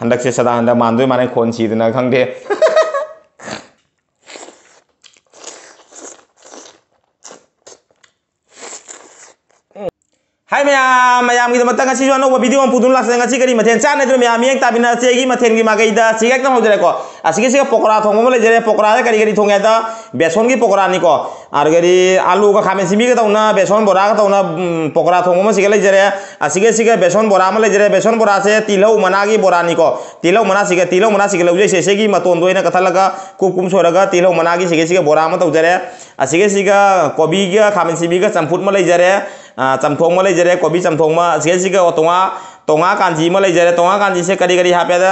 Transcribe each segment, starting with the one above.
हंदक से सदानंद मानदोय माने खोन सीदना खंगदे hi ma'am ma'am की मतंग असि अनौब वीडियो अम पुदुन लाक्सन ngasi करी मथेन चाने मैम येंग ताबिना चेगी मथेन की मागैदा सिगेक तम होजरे को असिगे पकोड़ा थोंगम लेजरे पकोड़ा करी करी थोंगे दा बेसन की पकोड़ा नि को आर गरी आलू का खामेन सिमी का तौना बेसन बोरा का तौना पकोड़ा थोंगम सिगे लेजरे असिगे बेसन बोरा म लेजरे बेसन बोरा से तिलौ मना की बोरा नि को तिलौ मना सिगे लौजे से की मतोन दोइना कथलगा कुकुम सोरगा तिलौ मना की सिगे बोरा म तौजरे असिगे कोबी का खामेन सिमी का चमफुट म लेजरे चमथोंग लेजरे कोबी चमथोंग तोंगा कांजी लेजरे तोंगा कांजी से करी करी हापेद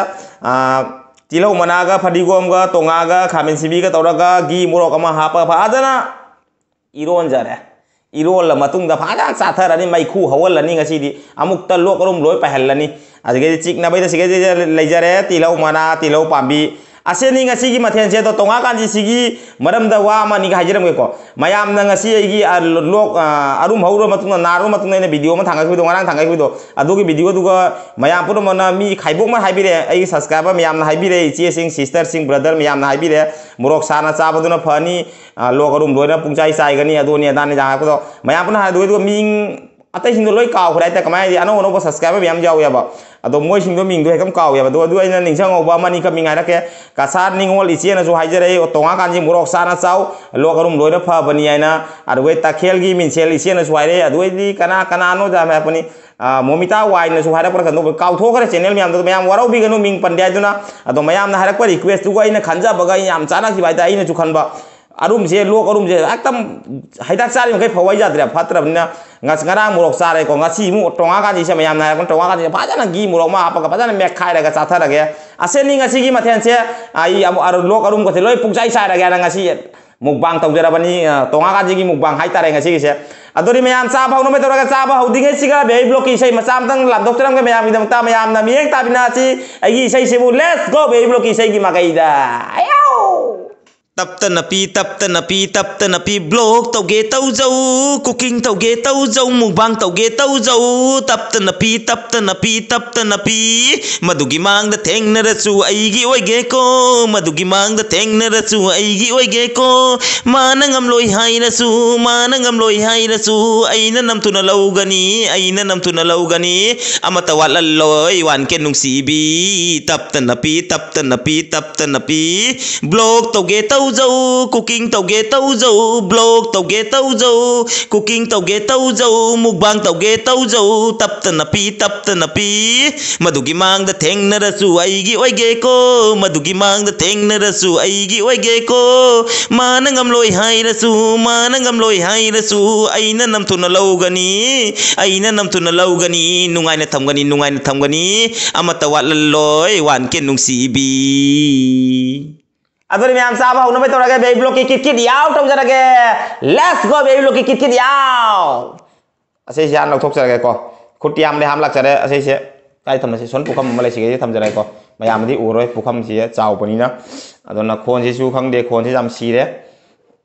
तिलौ मनागा फडिगोम गा तोंगा खामेन सिबी का तौरगा गी मोरक अमा हाप फादना इरोनजरे इरोल मतुंग फादा चाथरनी मैखु हवलनी ngasiदी अमुक लोक रुम लोय पाहलनी अदगे चिकना बैदा सिगे लेजरे तिलौ मना तिलौ पांबी असेनी ngasi की मथेन से तो तोंगा कांजी सिगी मरमदा वा मनी का हाजिरम को मयाम न ngasi की लोक अरुम हौरो मतुंग नारो मतुंग ने वीडियो में थांगा बिदो ngarang थांगा बिदो अदुगी वीडियो दुगा मयाम पुरो मना मी खाइबोक मा हाइबिरे आई सब्सक्राइबर मयाम ना हाइबिरे इचे सिंग सिस्टर सिंग ब्रदर मयाम ना हाइबिरे मोरक साना चाबदुना फनी लोक अरुम लोइना पुंगचाई चाइगनी अदोनी अदानी जागा को मयाम पुना हादुगो मिंग अतई सिंग लोइ काव खराइ त कमाय अनो अनो सब्सक्राइबर मयाम जाव याबा अदो मोय सिंग दो मिंग दो हेकम काव याबा दो अदु आइना निंगसंग ओबा मनी का मिंग आरके कासार निंगोल इचे ना जो हाइजरे तोंगा कांजी मोरक साना चाव लोक अरुम लोइना फबनी आइना अदुवे ताखेल की मिनसेल इचे ना सुहाइरे अदुवेदी कना कना नो जा मैपनी मोमिता वाइन सु हारा पर खनो काउथोखरे चैनल मैम तो मैम वराउ बिगनु मिंग पंड्या दुना अदो मैम ना हारक पर रिक्वेस्ट दुगा आइना खंजा बगा याम चाना की बाइता आइना जु खनबा अरुम से लोक अरुम से एकदम हाइदाक चारी मखै फवाइ जाद्रे फत्रबना ngara मोरक चारे को ngasi मु टोंगा काजी से मैम ना हारक टोंगा काजी फाजना गी मोरक मा आपका फाजना मेक खाइरगा चाथरगे असेनी ngasi की मथेन से आई लोक अरुम को लोय पुगजाई सारगे ना ngasi मुकबांग तौजरबनी टोंगा काजी की मुकबांग हाइतारे ngasi से अदोरी मैम चाबा हौनो मेतरगा चाबा हौदिगे सिगा बे ब्लॉक की सही मचामतंग लादोक्तरम के मैम इदमता मैम ना मियेंग ताबिना ची आई सही सेबु लेट्स गो बे ब्लॉक की सही की मागैदा आयो तप्त नपी ब्लॉग तौगे तौजौ कुकिंग तौगे तौजौ मुबांग तौगे तौजौ तप्त नपी मदुगी मांग द थेंगनरचु आइगी ओइगे को मदुगी मांग द थेंगनरचु आइगी ओइगे को मानंगम लोइ हाइरचु आइना नमतुना लौगनी अमता वालल्लोय वानके नुंसीबी तप्त नपी ब्लॉग तौगे तौजौ कुकिंग तौगे तौजौ ब्लॉग तौगे तौजौ कुकिंग तौगे तौजौ मुकबांग तौगे तौजौ तप्त नपी मदुगी मांग द थेंगनरचु आइगी ओइगे को मदुगी मांग द थेंगनरचु आइगी ओइगे को मानंगम लोइ हाइरचु आइना नमतुना लौगनी नुंगाइना थमगनी अमता वालल्लोय वानके नुंसीबी अदोरी मैम चाबा हौनो मेतरगे बे ब्लॉक की किट याव तौजरगे लेट्स गो बे ब्लॉक की किट याव असे से आन लौथोकजरगे को खुटियाम ले हाम लाकजरे असे से काय थमसे सोन पुखम मले सिगे थमजरे को मयामदी उरोय पुखम सिए चावबनिना अदोना खोन सिसु खंगदे खोन से जाम सिरे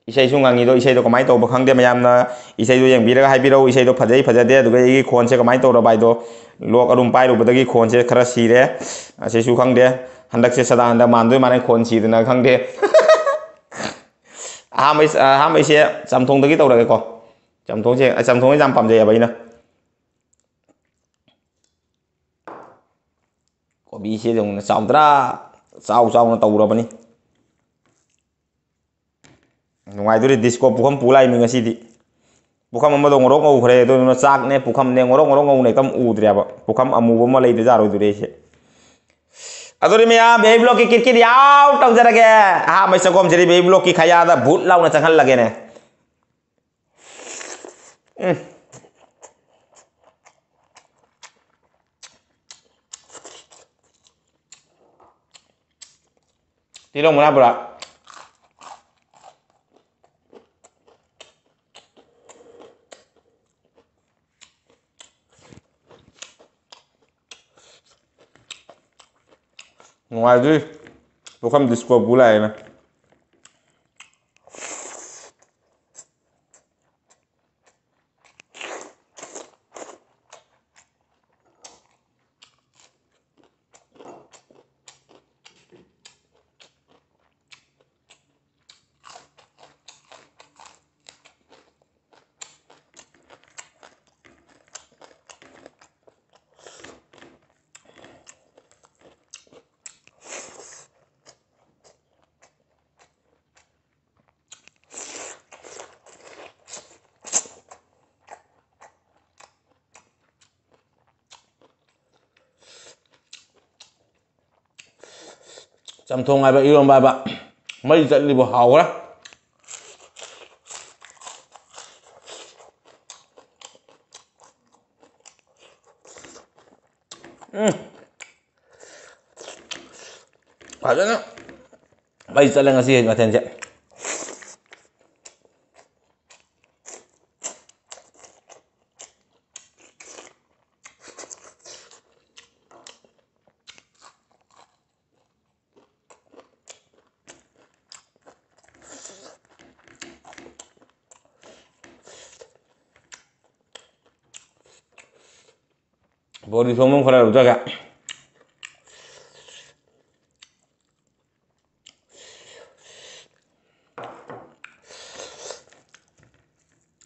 इसे सुंगांगी दो इसे तो कमाई तो बखंगदे मयामना इसे दो यंगबिरगा हाइबिरो इसे दो फजै फजदे दुगे ई खोन से कमाई तो रबाइदो लोक अरुम पाइरुबदगी खोन से खरा सिरे असे सु खंगदे हंदक से सदानंद मानदोय माने खोन सीदना खंगदे हामै से चमथोंदगी तौरगे को चमथोंग जाम पामजै अबैना कोबी से जोंना चावद्रा चावना तौरबनी नुंगाइदुरी डिस्को पुखम पुलाई मी ngasiदी पुखम अमदो ngorok ngौखरे दोनो चाकने पुखम ने ngorok ngौने कम उद्रेबा पुखम अमुबो म लेदे जारोदुरे से अदोरी मैम बे ब्लॉक की किरकिर याव तौजरगे हा मै सगोम जरी बे ब्लॉक की खयादा भूत लाउना चखल लगे ने तिलो मुना बुरा ngoài đi tôi không disco bù lại mà Chamthong haiba iromba haiba mari chatlibo hawra. Fajana mari chatla ngasi mathense. Body thongmong khara rujaga.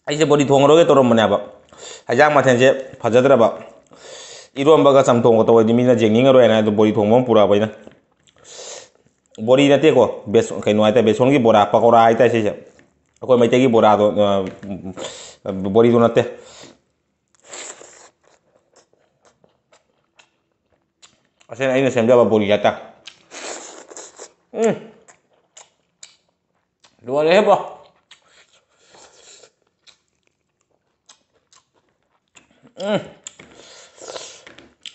Aise body thongroge torom mane aba. Hajang mathense phajadra ba. Irombaga chamthong ko toy dimina jengning aro ena do body thongmong pura baina. Body na te ko bes kaino aita beson gi bora pakora aita se. Akoi maite gi bora do body do nate. Asen aina semjaba body jata. Luar hebo.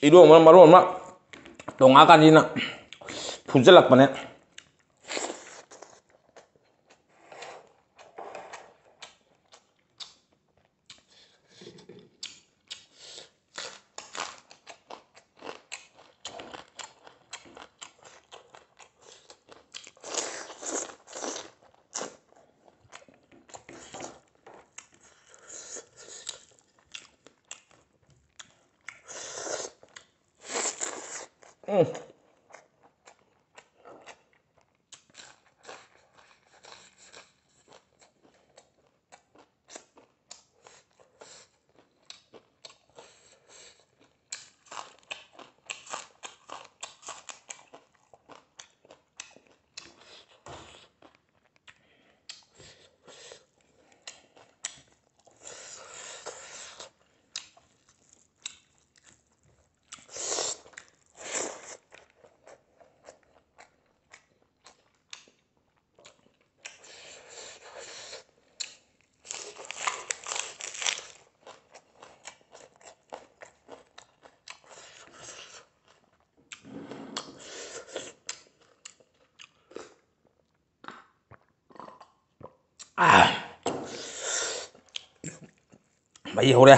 Idu maru ma tongakan dina pujelak pane. Bayi hore.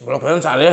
Morok fazana sale.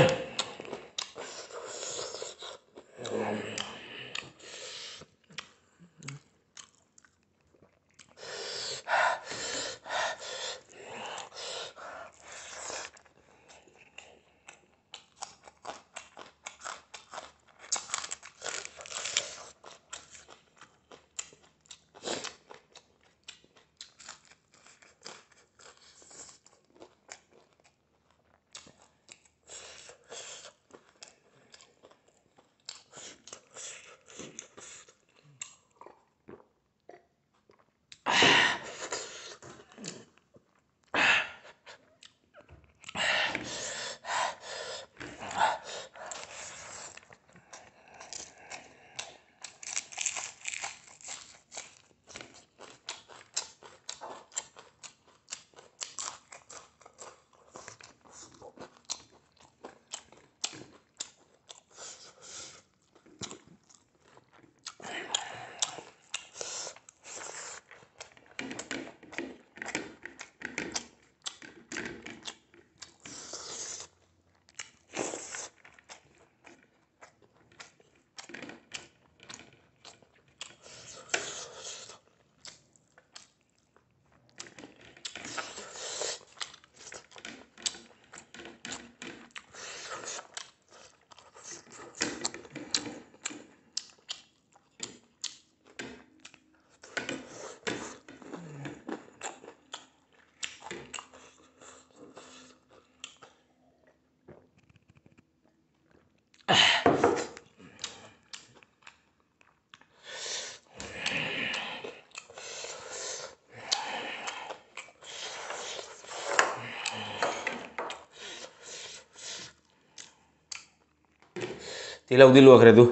Tilau di luar kereta.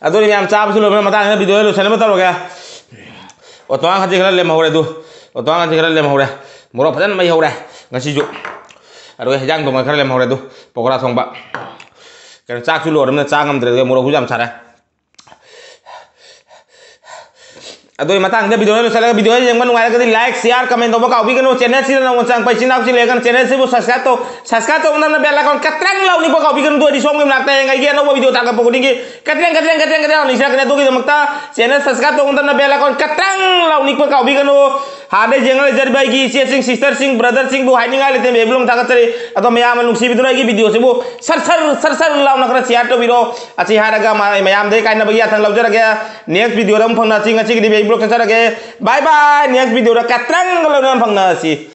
Aduh ini yang cap sih loh, mata ini video lu, sana betul loh ya. Otoang hati kerja lemah udah tuh, otoang hati kerja lemah udah. Murah padan mai udah, ngasih juk. Aduh jangan tuh kerja lemah udah tuh, pokoknya song pak. Karena cap sih loh, orang cap ngam terus murah hujam cara. Aduh mata anda video lu, saya video yang mana nggak ada like, share, komen, tombol kau bikin channel sih na unsang paisin aku sih lekan channel sih bu subscribe tuh undang bel icon katrang lau nih kau bikin tuh di som game nakta yang kayak gini no video tangkap pokok tinggi katrang nih saya kena tuh gitu makta channel subscribe tuh undang bel icon katrang lau nih kau bikin tuh ada jangan jadi bayi sing sister sing brother sing bu hiding aja itu belum takat tadi atau mayam nuksi video lagi video sih bu sar lau nak share tuh video aci haraga mayam deh kain bagi atang lau jara kayak next video ram phang nasi ngaci di blog cara ke bye bye next video udah katrang kalau dengan phang nasi